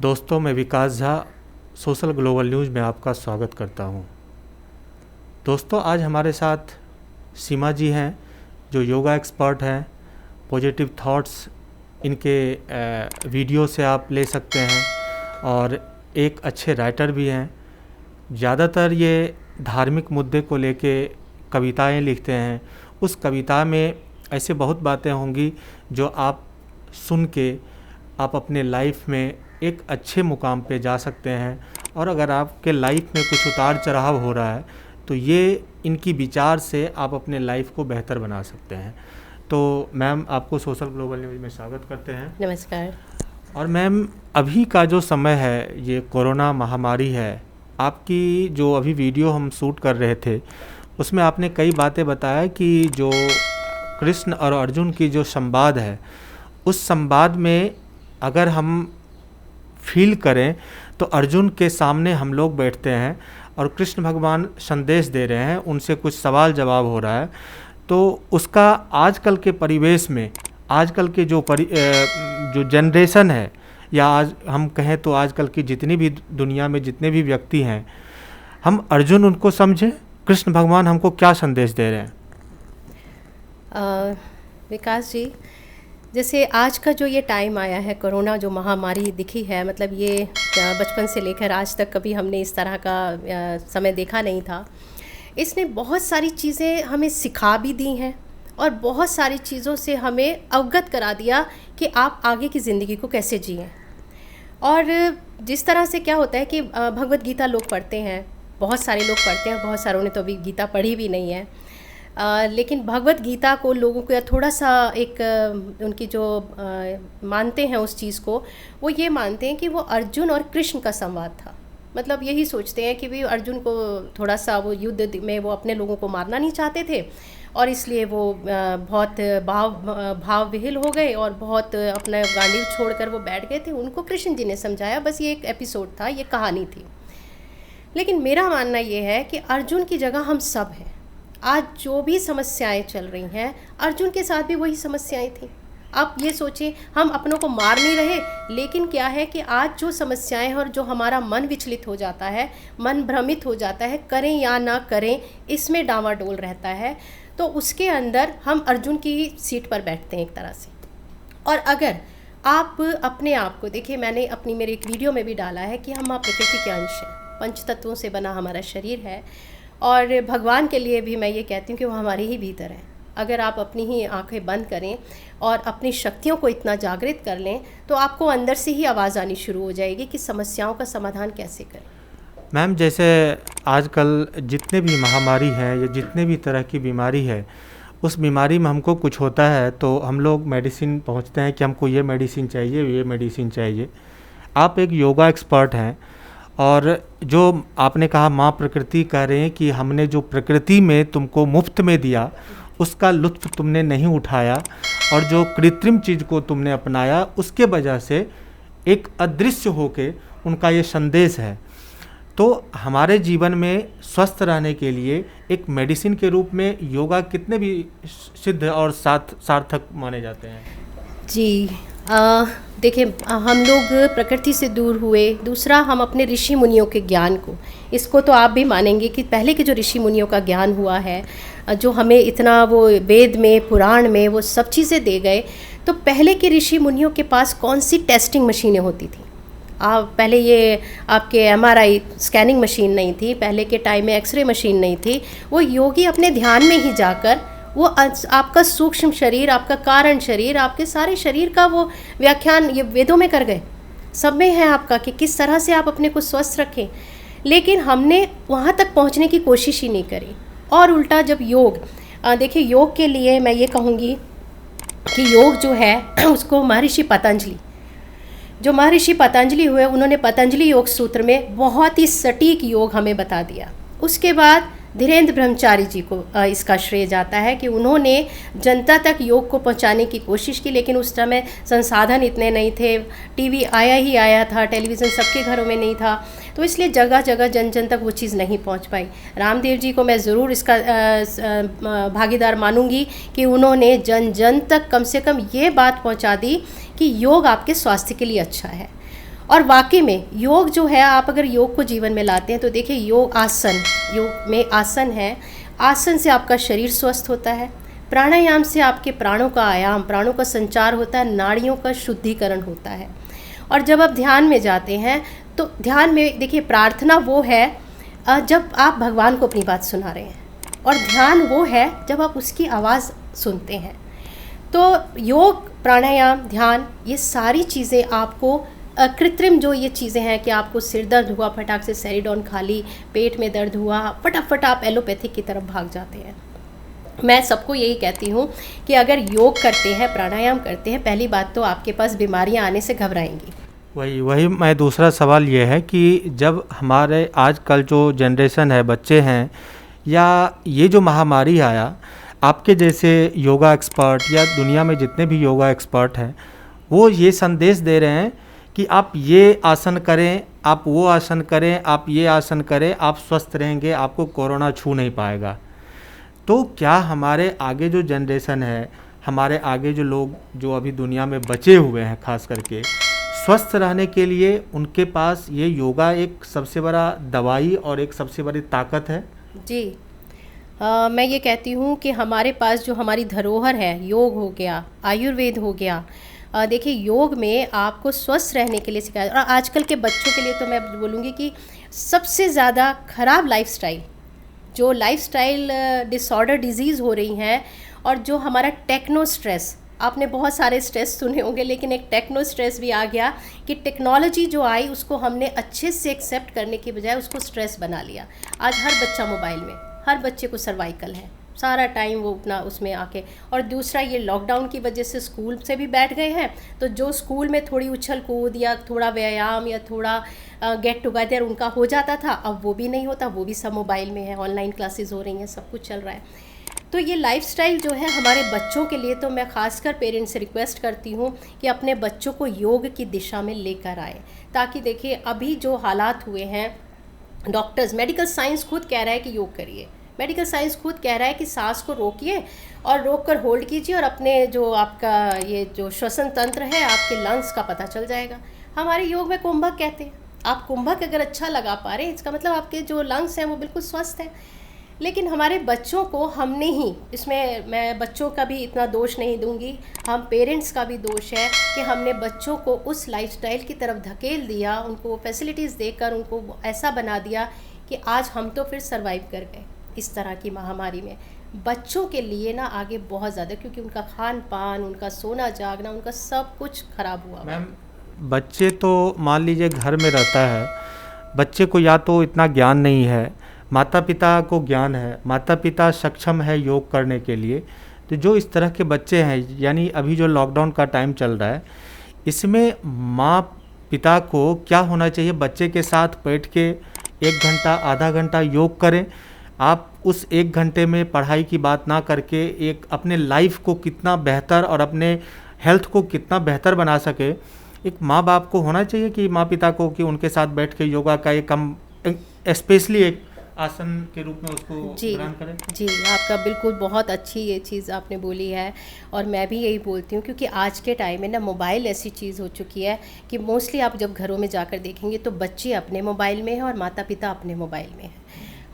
दोस्तों, मैं विकास Jha social global news में आपका स्वागत करता हूं। दोस्तों, आज हमारे साथ सीमा जी हैं जो योगा एक्सपर्ट हैं। पॉजिटिव थॉट्स इनके वीडियो से आप ले सकते हैं और एक अच्छे राइटर भी हैं। ज़्यादातर ये धार्मिक मुद्दे को लेके कविताएं लिखते हैं। उस कविता में ऐसे बहुत बातें होंगी जो आप सुन के आप अपने लाइफ में एक अच्छे मुकाम पे जा सकते हैं। और अगर आपके लाइफ में कुछ उतार चढ़ाव हो रहा है तो ये इनकी विचार से आप अपने लाइफ को बेहतर बना सकते हैं। तो मैम, आपको सोशल ग्लोबल न्यूज़ में स्वागत करते हैं। नमस्कार। और मैम, अभी का जो समय है, ये कोरोना महामारी है। आपकी जो अभी वीडियो हम शूट कर रहे थे उसमें आपने कई बातें बताया कि जो कृष्ण और अर्जुन की जो संवाद है, उस संवाद में अगर हम फील करें तो अर्जुन के सामने हम लोग बैठते हैं और कृष्ण भगवान संदेश दे रहे हैं, उनसे कुछ सवाल जवाब हो रहा है। तो उसका आजकल के परिवेश में, आजकल के जो जनरेशन है, या आज हम कहें तो आजकल की जितनी भी दुनिया में जितने भी व्यक्ति हैं, हम अर्जुन उनको समझें, कृष्ण भगवान हमको क्या संदेश दे रहे हैं? विकास जी, जैसे आज का जो ये टाइम आया है, कोरोना जो महामारी दिखी है, मतलब ये बचपन से लेकर आज तक कभी हमने इस तरह का समय देखा नहीं था। इसने बहुत सारी चीज़ें हमें सिखा भी दी हैं और बहुत सारी चीज़ों से हमें अवगत करा दिया कि आप आगे की ज़िंदगी को कैसे जिएं। और जिस तरह से क्या होता है कि भगवत गीता लोग पढ़ते हैं, बहुत सारे लोग पढ़ते हैं, बहुत सारों ने तो अभी गीता पढ़ी भी नहीं है। लेकिन भगवत गीता को लोगों को थोड़ा सा एक उनकी जो मानते हैं उस चीज़ को, वो ये मानते हैं कि वो अर्जुन और कृष्ण का संवाद था। मतलब यही सोचते हैं कि भी अर्जुन को थोड़ा सा वो युद्ध में वो अपने लोगों को मारना नहीं चाहते थे और इसलिए वो बहुत भाव विहिल हो गए और बहुत अपना गांडीव छोड़कर वो बैठ गए थे। उनको कृष्ण जी ने समझाया, बस ये एक एपिसोड था, ये कहानी थी। लेकिन मेरा मानना ये है कि अर्जुन की जगह हम सब हैं। आज जो भी समस्याएं चल रही हैं, अर्जुन के साथ भी वही समस्याएं थी। आप ये सोचें, हम अपनों को मार नहीं रहे, लेकिन क्या है कि आज जो समस्याएं हैं और जो हमारा मन विचलित हो जाता है, मन भ्रमित हो जाता है, करें या ना करें, इसमें डामाडोल रहता है, तो उसके अंदर हम अर्जुन की सीट पर बैठते हैं एक तरह से। और अगर आप अपने आप को देखिए, मैंने मेरे एक वीडियो में भी डाला है कि हम प्रकृति के अंश हैं, पंच तत्वों से बना हमारा शरीर है। और भगवान के लिए भी मैं ये कहती हूँ कि वो हमारे ही भीतर है। अगर आप अपनी ही आंखें बंद करें और अपनी शक्तियों को इतना जागृत कर लें तो आपको अंदर से ही आवाज़ आनी शुरू हो जाएगी कि समस्याओं का समाधान कैसे करें। मैम, जैसे आजकल जितने भी महामारी है या जितने भी तरह की बीमारी है, उस बीमारी में हमको कुछ होता है तो हम लोग मेडिसिन पहुंचते हैं कि हमको ये मेडिसिन चाहिए, ये मेडिसिन चाहिए। आप एक योगा एक्सपर्ट हैं और जो आपने कहा माँ प्रकृति कह रहे हैं कि हमने जो प्रकृति में तुमको मुफ्त में दिया उसका लुत्फ़ तुमने नहीं उठाया और जो कृत्रिम चीज़ को तुमने अपनाया, उसके वजह से एक अदृश्य होके उनका ये संदेश है। तो हमारे जीवन में स्वस्थ रहने के लिए एक मेडिसिन के रूप में योगा कितने भी सिद्ध और सार्थक माने जाते हैं? जी, देखिए, हम लोग प्रकृति से दूर हुए। दूसरा, हम अपने ऋषि मुनियों के ज्ञान को, इसको तो आप भी मानेंगे कि पहले के जो ऋषि मुनियों का ज्ञान हुआ है, जो हमें इतना वो वेद में, पुराण में वो सब चीज़ें दे गए, तो पहले के ऋषि मुनियों के पास कौन सी टेस्टिंग मशीनें होती थी? पहले ये आपके MRI स्कैनिंग मशीन नहीं थी, पहले के टाइम में एक्सरे मशीन नहीं थी। वो योगी अपने ध्यान में ही जाकर वो आपका सूक्ष्म शरीर, आपका कारण शरीर, आपके सारे शरीर का वो व्याख्यान ये वेदों में कर गए। सब में है आपका कि किस तरह से आप अपने को स्वस्थ रखें। लेकिन हमने वहाँ तक पहुँचने की कोशिश ही नहीं करी। और उल्टा जब योग, देखिए, योग के लिए मैं ये कहूँगी कि योग जो है उसको महर्षि पतंजलि हुए, उन्होंने पतंजलि योग सूत्र में बहुत ही सटीक योग हमें बता दिया। उसके बाद धीरेन्द्र ब्रह्मचारी जी को इसका श्रेय जाता है कि उन्होंने जनता तक योग को पहुंचाने की कोशिश की, लेकिन उस समय संसाधन इतने नहीं थे। टीवी आया ही आया था, टेलीविज़न सबके घरों में नहीं था, तो इसलिए जगह जगह जन जन तक वो चीज़ नहीं पहुंच पाई। रामदेव जी को मैं ज़रूर इसका भागीदार मानूंगी कि उन्होंने जन जन तक कम से कम ये बात पहुंचा दी कि योग आपके स्वास्थ्य के लिए अच्छा है। और वाकई में योग जो है, आप अगर योग को जीवन में लाते हैं तो देखिए योग में आसन है, आसन से आपका शरीर स्वस्थ होता है, प्राणायाम से आपके प्राणों का आयाम, प्राणों का संचार होता है, नाड़ियों का शुद्धिकरण होता है। और जब आप ध्यान में जाते हैं तो ध्यान में देखिए प्रार्थना वो है जब आप भगवान को अपनी बात सुना रहे हैं, और ध्यान वो है जब आप उसकी आवाज़ सुनते हैं। तो योग, प्राणायाम, ध्यान, ये सारी चीज़ें आपको कृत्रिम जो ये चीज़ें हैं कि आपको सिर दर्द हुआ, फटाक से सेरिडॉन खा ली, पेट में दर्द हुआ, फटाफट आप एलोपैथिक की तरफ भाग जाते हैं। मैं सबको यही कहती हूँ कि अगर योग करते हैं, प्राणायाम करते हैं, पहली बात तो आपके पास बीमारियाँ आने से घबराएंगी। वही मैं दूसरा सवाल ये है कि जब हमारे आजकल जो जनरेशन है, बच्चे हैं, या ये जो महामारी आया, आपके जैसे योगा एक्सपर्ट या दुनिया में जितने भी योगा एक्सपर्ट हैं, वो ये संदेश दे रहे हैं कि आप ये आसन करें, आप वो आसन करें, आप ये आसन करें, आप स्वस्थ रहेंगे, आपको कोरोना छू नहीं पाएगा। तो क्या हमारे आगे जो जनरेशन है, हमारे आगे जो लोग जो अभी दुनिया में बचे हुए हैं, खास करके स्वस्थ रहने के लिए उनके पास ये योगा एक सबसे बड़ा दवाई और एक सबसे बड़ी ताकत है? जी, मैं ये कहती हूँ कि हमारे पास जो हमारी धरोहर है, योग हो गया, आयुर्वेद हो गया। देखिए योग में आपको स्वस्थ रहने के लिए सिखाया, और आजकल के बच्चों के लिए तो मैं बोलूँगी कि सबसे ज़्यादा ख़राब लाइफस्टाइल, जो लाइफस्टाइल डिसऑर्डर डिजीज़ हो रही हैं, और जो हमारा टेक्नो स्ट्रेस, आपने बहुत सारे स्ट्रेस सुने होंगे, लेकिन एक टेक्नो स्ट्रेस भी आ गया कि टेक्नोलॉजी जो आई उसको हमने अच्छे से एक्सेप्ट करने की बजाय उसको स्ट्रेस बना लिया। आज हर बच्चा मोबाइल में, हर बच्चे को सर्वाइकल है, सारा टाइम वो अपना उसमें आके। और दूसरा ये लॉकडाउन की वजह से स्कूल से भी बैठ गए हैं, तो जो स्कूल में थोड़ी उछल कूद या थोड़ा व्यायाम या थोड़ा गेट टुगेदर उनका हो जाता था, अब वो भी नहीं होता, वो भी सब मोबाइल में है, ऑनलाइन क्लासेस हो रही हैं, सब कुछ चल रहा है। तो ये लाइफस्टाइल जो है हमारे बच्चों के लिए, तो मैं खासकर पेरेंट्स से रिक्वेस्ट करती हूँ कि अपने बच्चों को योग की दिशा में लेकर आए, ताकि देखिए अभी जो हालात हुए हैं, डॉक्टर्स, मेडिकल साइंस खुद कह रहा है कि योग करिए, मेडिकल साइंस खुद कह रहा है कि सांस को रोकिए और रोक कर होल्ड कीजिए, और अपने जो आपका ये जो श्वसन तंत्र है, आपके लंग्स का पता चल जाएगा। हमारे योग में कुंभक कहते हैं, आप कुंभक अगर अच्छा लगा पा रहे हैं, इसका मतलब आपके जो लंग्स हैं वो बिल्कुल स्वस्थ हैं। लेकिन हमारे बच्चों को हमने ही, इसमें मैं बच्चों का भी इतना दोष नहीं दूंगी, हम पेरेंट्स का भी दोष है कि हमने बच्चों को उस लाइफस्टाइल की तरफ धकेल दिया, उनको फैसिलिटीज़ देकर उनको ऐसा बना दिया कि आज हम तो फिर सर्वाइव कर गए इस तरह की महामारी में। बच्चों के लिए ना आगे बहुत ज़्यादा, क्योंकि उनका खान पान, उनका सोना जागना, उनका सब कुछ ख़राब हुआ। मैम, बच्चे तो मान लीजिए घर में रहता है, बच्चे को या तो इतना ज्ञान नहीं है, माता पिता को ज्ञान है, माता पिता सक्षम है योग करने के लिए, तो जो इस तरह के बच्चे हैं, यानी अभी जो लॉकडाउन का टाइम चल रहा है, इसमें माँ पिता को क्या होना चाहिए? बच्चे के साथ बैठ के 1 घंटा, आधा घंटा योग करें। आप उस 1 घंटे में पढ़ाई की बात ना करके एक अपने लाइफ को कितना बेहतर और अपने हेल्थ को कितना बेहतर बना सके, एक माँ बाप को होना चाहिए कि माँ पिता को, कि उनके साथ बैठ के योगा का एक कम स्पेशली एक आसन के रूप में उसको ग्रहण करें। जी, आपका बिल्कुल बहुत अच्छी ये चीज़ आपने बोली है, और मैं भी यही बोलती हूँ, क्योंकि आज के टाइम में ना मोबाइल ऐसी चीज़ हो चुकी है कि मोस्टली आप जब घरों में जाकर देखेंगे तो बच्चे अपने मोबाइल में हैं और माता पिता अपने मोबाइल में हैं।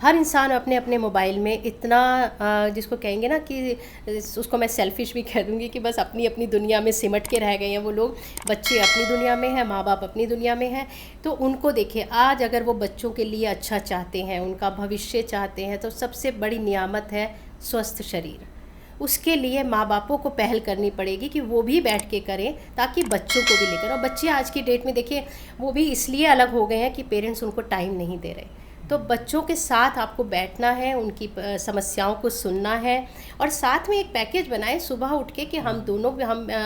हर इंसान अपने अपने मोबाइल में इतना जिसको कहेंगे ना कि उसको मैं सेल्फिश भी कह दूँगी कि बस अपनी अपनी दुनिया में सिमट के रह गए हैं वो लोग। बच्चे अपनी दुनिया में हैं, माँ बाप अपनी दुनिया में हैं। तो उनको देखिए, आज अगर वो बच्चों के लिए अच्छा चाहते हैं, उनका भविष्य चाहते हैं, तो सबसे बड़ी नियामत है स्वस्थ शरीर। उसके लिए माँ बापों को पहल करनी पड़ेगी कि वो भी बैठ के करें, ताकि बच्चों को भी लेकर। और बच्चे आज की डेट में देखिए वो भी इसलिए अलग हो गए हैं कि पेरेंट्स उनको टाइम नहीं दे रहे। तो बच्चों के साथ आपको बैठना है, उनकी समस्याओं को सुनना है, और साथ में एक पैकेज बनाएं सुबह उठ के कि हम दोनों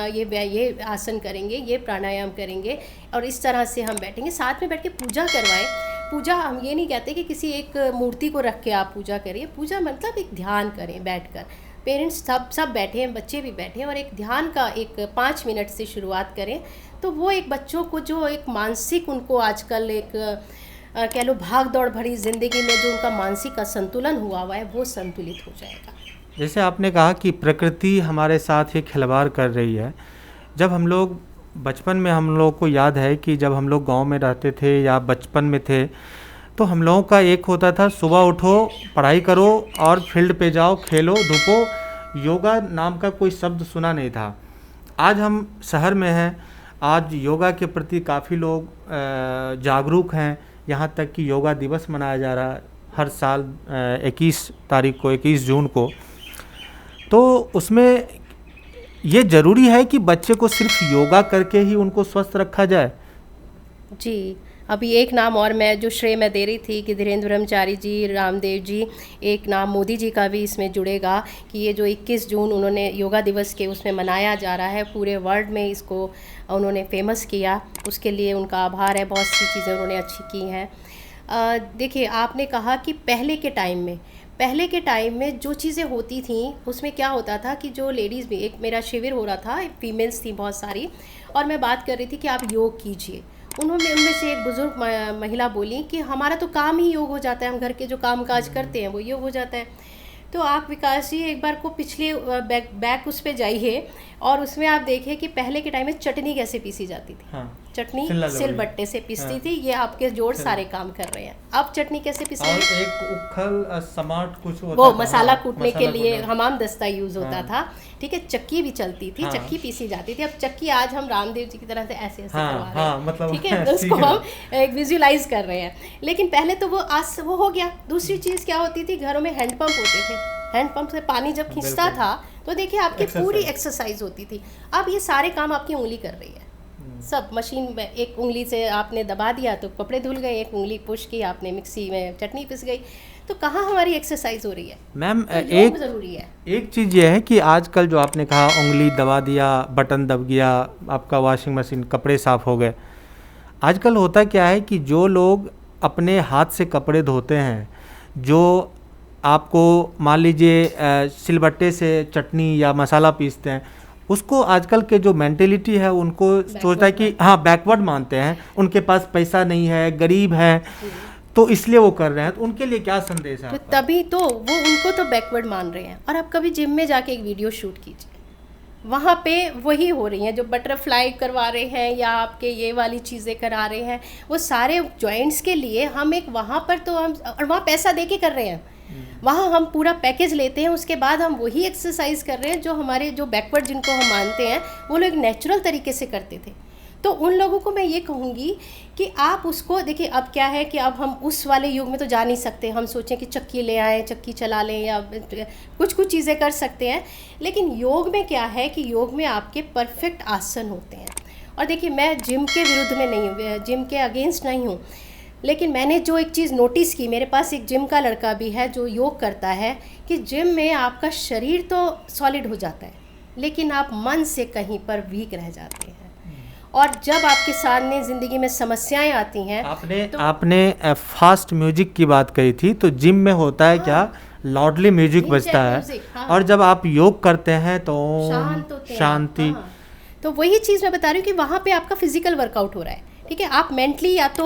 ये आसन करेंगे, ये प्राणायाम करेंगे, और इस तरह से हम बैठेंगे। साथ में बैठ के पूजा करवाएं। पूजा हम ये नहीं कहते कि किसी एक मूर्ति को रख के आप पूजा करिए। पूजा मतलब एक ध्यान करें बैठकर। पेरेंट्स सब बैठे हैं, बच्चे भी बैठे हैं, और एक ध्यान का एक 5 मिनट से शुरुआत करें। तो वो एक बच्चों को जो एक मानसिक, उनको आजकल एक कह लो भाग दौड़ भरी ज़िंदगी में जो उनका मानसिक असंतुलन हुआ है, वो संतुलित हो जाएगा। जैसे आपने कहा कि प्रकृति हमारे साथ ही खिलवाड़ कर रही है। जब हम लोग बचपन में हम लोग को याद है कि जब हम लोग गांव में रहते थे या बचपन में थे, तो हम लोगों का एक होता था, सुबह उठो, पढ़ाई करो और फील्ड पे जाओ, खेलो धूपो। योगा नाम का कोई शब्द सुना नहीं था। आज हम शहर में हैं, आज योगा के प्रति काफ़ी लोग जागरूक हैं। यहाँ तक कि योगा दिवस मनाया जा रहा है हर साल 21 तारीख को, 21 जून को। तो उसमें ये ज़रूरी है कि बच्चे को सिर्फ योगा करके ही उनको स्वस्थ रखा जाए। जी, अभी एक नाम और मैं जो श्रेय मैं दे रही थी कि धीरेन्द्र ब्रह्मचारी जी, रामदेव जी, एक नाम मोदी जी का भी इसमें जुड़ेगा कि ये जो 21 जून उन्होंने योगा दिवस के उसमें मनाया जा रहा है, पूरे वर्ल्ड में इसको उन्होंने फेमस किया, उसके लिए उनका आभार है। बहुत सी चीज़ें उन्होंने अच्छी की हैं। देखिए, आपने कहा कि पहले के टाइम में जो चीज़ें होती थी उसमें क्या होता था कि जो लेडीज़ भी, एक मेरा शिविर हो रहा था, फीमेल्स थी बहुत सारी, और मैं बात कर रही थी कि आप योग कीजिए। उनमें से एक बुज़ुर्ग महिला बोली कि हमारा तो काम ही योग हो जाता है, हम घर के जो काम काज करते हैं वो योग हो जाता है। तो आप विकास जी एक बार को पिछले बैक उस पे जाइए और उसमें आप देखिए कि पहले के टाइम में चटनी कैसे पीसी जाती थी। हाँ, चटनी सिलबट्टे से पिसती हाँ, थी। ये आपके जोड़ सारे काम कर रहे हैं। अब चटनी कैसे पिसती और है? एक उखल समाट कुछ होता वो था, मसाला हाँ, कूटने के मसाला लिए कूटने। हमाम दस्ता यूज़ होता हाँ। था। ठीक है, चक्की भी चलती थी, हाँ। चक्की पीसी जाती थी। अब चक्की आज हम रामदेव जी की तरह से ऐसे ऐसे हाँ, करवा रहे हाँ, हैं। मतलब ठीक है, तो उसको हम एक विजुलाइज कर रहे हैं। लेकिन पहले तो वो आज वो हो गया। दूसरी चीज़ क्या होती थी, घरों में हैंडपंप होते थे। हैंडपंप से पानी जब खींचता बिल्कुल। था तो देखिए आपकी पूरी एक्सरसाइज। एक्सरसाइज होती थी। अब ये सारे काम आपकी उंगली कर रही है। सब मशीन में, एक उंगली से आपने दबा दिया तो कपड़े धुल गए, एक उंगली पुश की आपने मिक्सी में चटनी पिस गई। तो कहाँ हमारी एक्सरसाइज हो रही है? मैम तो योग एक ज़रूरी है। एक चीज़ ये है कि आजकल जो आपने कहा उंगली दबा दिया, बटन दब गया, आपका वॉशिंग मशीन, कपड़े साफ़ हो गए। आजकल होता क्या है कि जो लोग अपने हाथ से कपड़े धोते हैं, जो आपको मान लीजिए सिलबट्टे से चटनी या मसाला पीसते हैं, उसको आजकल के जो मेंटेलिटी है उनको सोचता है कि हाँ बैकवर्ड मानते हैं, उनके पास पैसा नहीं है, गरीब है, तो इसलिए वो कर रहे हैं। तो उनके लिए क्या संदेश है तो आपका? तभी तो वो उनको तो बैकवर्ड मान रहे हैं। और आप कभी जिम में जाके एक वीडियो शूट कीजिए, वहाँ पे वही हो रही हैं जो बटरफ्लाई करवा रहे हैं या आपके ये वाली चीज़ें करा रहे हैं, वो सारे जॉइंट्स के लिए हम एक वहाँ पर तो हम, और वहाँ पैसा दे के कर रहे हैं, वहाँ हम पूरा पैकेज लेते हैं, उसके बाद हम वही एक्सरसाइज कर रहे हैं जो हमारे जो बैकवर्ड जिनको हम मानते हैं वो लोग नेचुरल तरीके से करते थे। तो उन लोगों को मैं ये कहूँगी कि आप उसको देखिए। अब क्या है कि अब हम उस वाले युग में तो जा नहीं सकते, हम सोचें कि चक्की ले आएँ, चक्की चला लें या कुछ चीज़ें कर सकते हैं। लेकिन योग में क्या है कि योग में आपके परफेक्ट आसन होते हैं। और देखिए, मैं जिम के विरुद्ध में नहीं हूँ, जिम के अगेंस्ट नहीं हूँ, लेकिन मैंने जो एक चीज़ नोटिस की, मेरे पास एक जिम का लड़का भी है जो योग करता है, कि जिम में आपका शरीर तो सॉलिड हो जाता है लेकिन आप मन से कहीं पर वीक रह जाते हैं। और जब आपके सामने ज़िंदगी में समस्याएं आती हैं, आपने फास्ट म्यूजिक की बात कही थी, तो जिम में होता है क्या, लाउडली म्यूजिक बजता है, हाँ। और जब आप योग करते हैं तो शांत होते हैं, शांति। हाँ। तो वही चीज़ मैं बता रही हूँ कि वहाँ पे आपका फिजिकल वर्कआउट हो रहा है। ठीक है, आप मेंटली या तो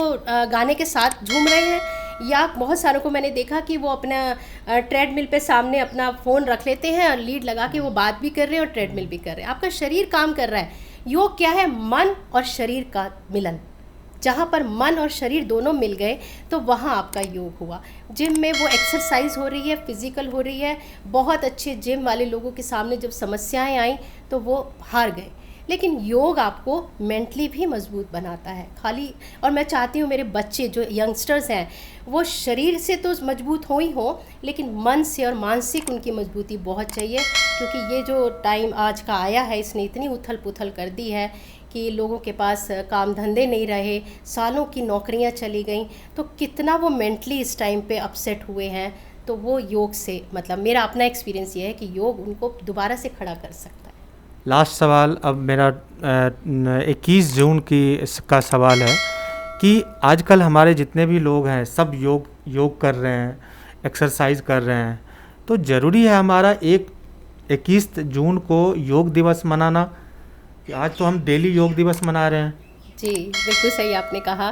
गाने के साथ झूम रहे हैं, या बहुत सारों को मैंने देखा कि वो अपना ट्रेडमिल पे सामने अपना फ़ोन रख लेते हैं और लीड लगा के वो बात भी कर रहे हैं और ट्रेडमिल भी कर रहे हैं। आपका शरीर काम कर रहा है। योग क्या है? मन और शरीर का मिलन। जहाँ पर मन और शरीर दोनों मिल गए तो वहाँ आपका योग हुआ। जिम में वो एक्सरसाइज हो रही है, फिजिकल हो रही है। बहुत अच्छे जिम वाले लोगों के सामने जब समस्याएं आई तो वो हार गए। लेकिन योग आपको मेंटली भी मजबूत बनाता है खाली। और मैं चाहती हूँ मेरे बच्चे जो यंगस्टर्स हैं वो शरीर से तो मजबूत हो ही हो, लेकिन मन से और मानसिक उनकी मजबूती बहुत चाहिए। क्योंकि ये जो टाइम आज का आया है इसने इतनी उथल पुथल कर दी है कि लोगों के पास काम धंधे नहीं रहे, सालों की नौकरियां चली गईं, तो कितना वो मेंटली इस टाइम पे अपसेट हुए हैं। तो वो योग से, मतलब मेरा अपना एक्सपीरियंस ये है कि योग उनको दोबारा से खड़ा कर सकता है। लास्ट सवाल अब मेरा 21 जून का सवाल है कि आजकल हमारे जितने भी लोग हैं सब योग कर रहे हैं, एक्सरसाइज कर रहे हैं, तो ज़रूरी है हमारा 21 जून को योग दिवस मनाना? कि आज तो हम डेली योग दिवस मना रहे हैं। जी बिल्कुल सही आपने कहा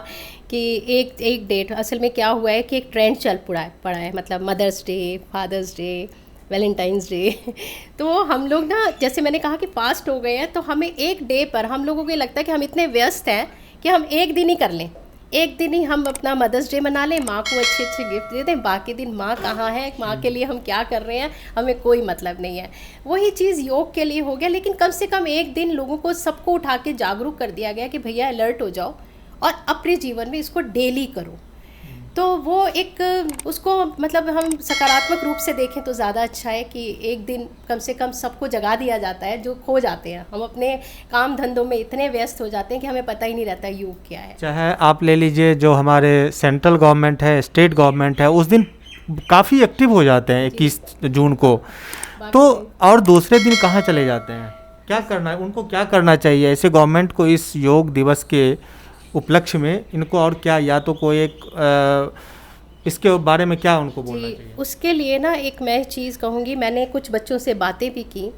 कि एक डेट, असल में क्या हुआ है कि एक ट्रेंड चल पड़ा है, मतलब Mother's Day, Father's Day, Valentine's Day तो हम लोग ना, जैसे मैंने कहा कि फास्ट हो गए हैं, तो हमें एक डे पर हम लोगों को लगता है कि हम इतने व्यस्त हैं कि हम एक दिन ही कर लें, एक दिन ही हम अपना मदर्स डे मना लें, माँ को अच्छे अच्छे गिफ्ट दे दें, बाकी दिन माँ कहाँ है, माँ के लिए हम क्या कर रहे हैं, हमें कोई मतलब नहीं है। वही चीज़ योग के लिए हो गया, लेकिन कम से कम एक दिन लोगों को सबको उठा के जागरूक कर दिया गया कि भैया अलर्ट हो जाओ और अपने जीवन में इसको डेली करो। तो वो एक उसको मतलब हम सकारात्मक रूप से देखें तो ज़्यादा अच्छा है कि एक दिन कम से कम सबको जगा दिया जाता है, जो खो जाते हैं। हम अपने काम धंधों में इतने व्यस्त हो जाते हैं कि हमें पता ही नहीं रहता योग क्या है। चाहे आप ले लीजिए जो हमारे सेंट्रल गवर्नमेंट है, स्टेट गवर्नमेंट है, उस दिन काफ़ी एक्टिव हो जाते हैं 21 जून को, तो और दूसरे दिन कहाँ चले जाते हैं? क्या करना है उनको, क्या करना चाहिए ऐसे गवर्नमेंट को इस योग दिवस के उपलक्ष्य में? इनको और क्या, या तो कोई एक इसके बारे में क्या उनको बोलना चाहिए? उसके लिए ना एक मैं चीज़ कहूँगी, मैंने कुछ बच्चों से बातें भी की।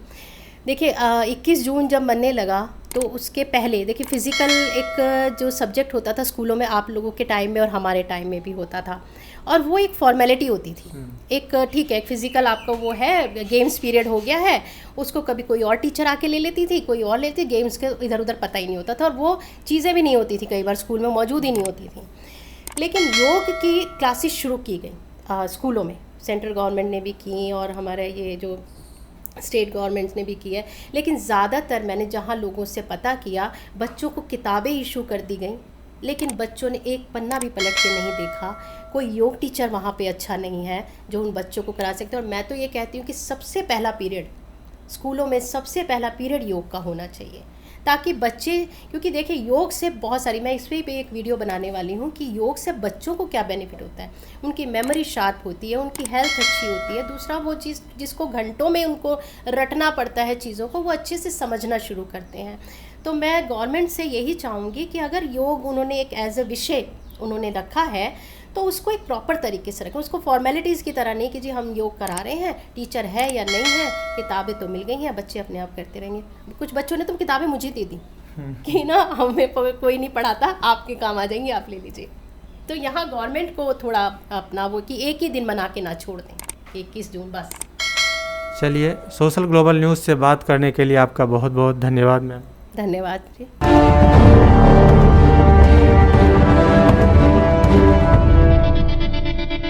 देखिए 21 जून जब मनने लगा तो उसके पहले देखिए फिज़िकल एक जो सब्जेक्ट होता था स्कूलों में, आप लोगों के टाइम में और हमारे टाइम में भी होता था, और वो एक फॉर्मेलिटी होती थी। एक ठीक है, फिज़िकल आपका वो है, गेम्स पीरियड हो गया है, उसको कभी कोई और टीचर आके ले लेती थी, कोई और लेती, गेम्स के इधर उधर पता ही नहीं होता था, और वो चीज़ें भी नहीं होती थी, कई बार स्कूल में मौजूद ही नहीं होती थी। लेकिन योग की क्लासेस शुरू की गई स्कूलों में, सेंट्रल गवर्नमेंट ने भी की और हमारे ये जो स्टेट गवर्नमेंट ने भी की है। लेकिन ज़्यादातर मैंने जहाँ लोगों से पता किया, बच्चों को किताबें इशू कर दी गई, लेकिन बच्चों ने एक पन्ना भी पलट के नहीं देखा। कोई योग टीचर वहाँ पे अच्छा नहीं है जो उन बच्चों को करा सकते हैं। और मैं तो ये कहती हूँ कि सबसे पहला पीरियड स्कूलों में, सबसे पहला पीरियड योग का होना चाहिए, ताकि बच्चे, क्योंकि देखिए योग से बहुत सारी, मैं इस पे एक वीडियो बनाने वाली हूँ कि योग से बच्चों को क्या बेनिफिट होता है। उनकी मेमोरी शार्प होती है, उनकी हेल्थ अच्छी होती है, दूसरा वो चीज़ जिसको घंटों में उनको रटना पड़ता है चीज़ों को, वो अच्छे से समझना शुरू करते हैं। तो मैं गवर्नमेंट से यही चाहूँगी कि अगर योग उन्होंने एक एज अ विषय उन्होंने रखा है तो उसको एक प्रॉपर तरीके से रखें, उसको फॉर्मेलिटीज़ की तरह नहीं कि जी हम योग करा रहे हैं, टीचर है या नहीं है, किताबें तो मिल गई हैं, बच्चे अपने आप करते रहेंगे। कुछ बच्चों ने तो किताबें मुझे दे दी कि ना हमें कोई नहीं पढ़ाता, आपके काम आ जाएंगी, आप ले लीजिए। तो यहाँ गवर्नमेंट को थोड़ा अपना वो कि एक ही दिन मना के ना छोड़ दें, 21 जून बस। चलिए, सोशल ग्लोबल न्यूज़ से बात करने के लिए आपका बहुत बहुत धन्यवाद मैम। धन्यवाद जी।